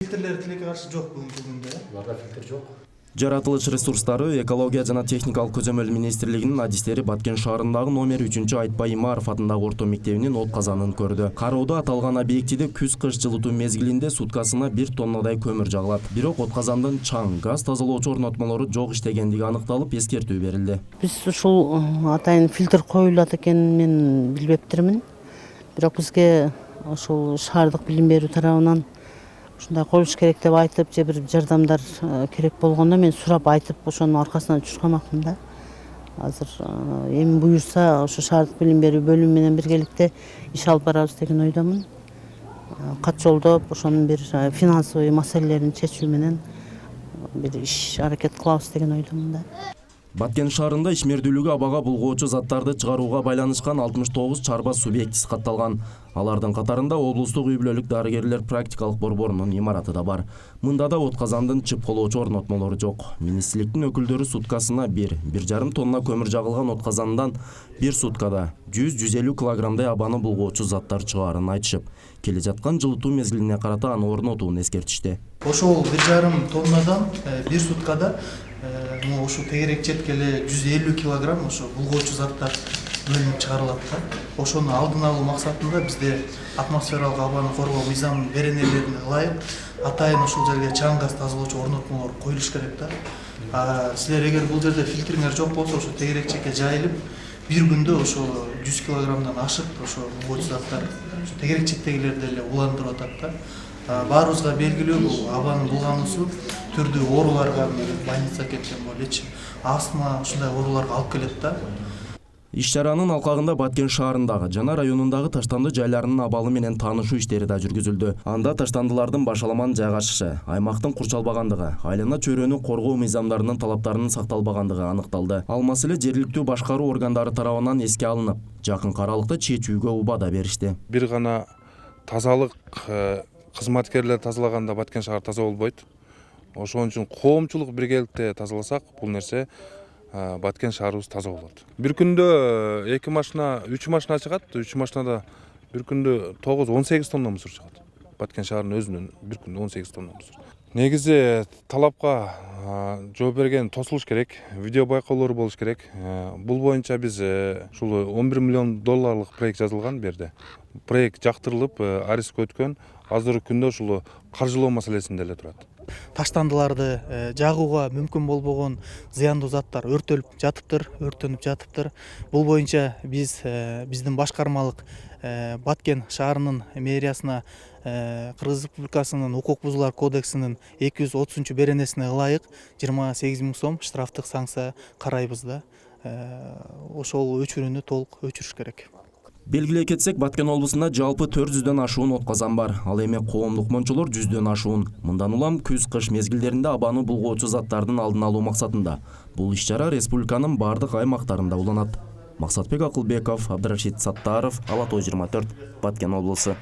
Фильтрлер тилекке каршы жок бүгүнкү күндө. Буларда фильтр жок. Жаратылыш ресурстары экология жана техникалык көзөмөл министрлигинин адистери Баткен шаарындагы номер 3 Айтбай Имаров атындагы орто мектебинин от казанын көрдү. Кароодо аталган объектиде күз-кыш жылытуу мезгилинде суткасына 1 тоннадай көмүр жагылат. Бирок от казандын чаң, газ тазалоочу орнотмолору жок иштегендиги аныкталып, эскертүү берилди. Биз ушул атайын фильтр коюлат экенин мен билбептирмин. Бирок бизге ошол шаардык билим берүү тарабынан ушундай коюш керек деп айтып, же бир жардамдар керек болгондо мен сурап айтып, ошонун аркасынан чуркамакмын да. Азыр эми буюрса ошо шаардык билим берүү бөлүмү менен биргеликте иш алып барабыз деген ойдомун. Кат жолдоп, ошонун бир финансовый маселелерин чечүү менен бир иш аракет кылабыз деген ойдомун да. Баткен шаарында ишмердүүлүгү абага булгоочу заттарды чыгарууга байланышкан 69 чарба субъектиси катталган. Алардын катарында облустук үй-бүлөлүк дарыгерлер практикалык борборунун имараты да бар. Мында да от казандын чыпкылоочу орнотмолору жок. Министрликтин өкүлдөрү суткасына 1,5 тонна көмүр жагылган от казандан бир суткада 100-150 килограммдай абаны булгоочу заттар чыгаарын айтышып, келе жаткан жылытуу мезгилине карата аны орнотууну эскертишти. Ошол 1,5 тоннадан бир суткада ушу тегерек четке эле 150 килограмм ошо булгоочу заттар бөлүнүп чыгарылат да. Ошону алдын алуу максатында бизде атмосфералык абаны коргоо мыйзамынын беренелерине ылайык атайын ушул жерге чаң газ тазалоочу орнотмолор коюлуш керек да. Силер эгер бул жерде фильтриңер жок болсо, ошо тегерекчекке жайылып, бир күндө ошо 100 килограммдан ашык ошо булгоочу заттар тегерекчектегилерди эле уландырып атат да. Баарыбызга белгилүү, бул абанын булгануусу түрдүү ооруларга, больницага кеткен лечим, астма, ушундай ооруларга алып келет да. Иш-чаранын алкагында Баткен шаарындагы жана районундагы таштанды жайларынын абалы менен таанышуу иштери да жүргүзүлдү. Анда таштандылардын башаламан жайгашышы, аймактын курчалбагандыгы, айлана чөйрөнү коргоо мыйзамдарынын талаптарынын сакталбагандыгы аныкталды. Ал маселе жергиликтүү башкаруу органдары тарабынан эске алынып, жакын аралыкта чечүүгө убада беришти. Бир гана тазалык кызматкерлер тазалаганда Баткен шаар таза болбойт. Ошон үчүн коомчулук биргеликте тазаласак, бул нерсе Баткен шаарыбыз таза болот. Бир күндө 2 машина, 3 машина чыгат. 3 машинада бир күндө 9-18 тонна мусор чыгат. Баткен шаарынын өзүнөн бир күндө 18 тонна мусор. Негизи талапка жооп берген тосулуш керек, видео байкоолор болуш керек. Бул боюнча биз ушул $11 миллион проект жазылган берде. Проект жактырылып, аризге өткөн. Азыркы күндө ушул каржылоо маселесинде эле турат. Таштандыларды жагууга мүмкүн болбогон зыяндуу заттар өртөнүп жатыптыр. Бул боюнча биздин башкармалык Баткен шаарынын мэриясына Кыргыз Республикасынын укук бузуулар кодексинин 230 беренесине ылайык 28 000 сом штрафтык санкция карайбыз да. Ошол өчүрүүнү толук өчүрүш керек. Белгилей кетсек, Баткен облусунда жалпы 400дөн ашуун от казан бар. Ал эми коомдук мончолор 100дөн ашуун. Мындан улам күз-кыш мезгилдеринде абаны булгоочу заттардын алдын алуу максатында бул иш-чара республиканын бардык аймактарында уланат. Максатбек Акылбеков, Абдрашид Саттаров, Ала Той 24, Баткен облусу.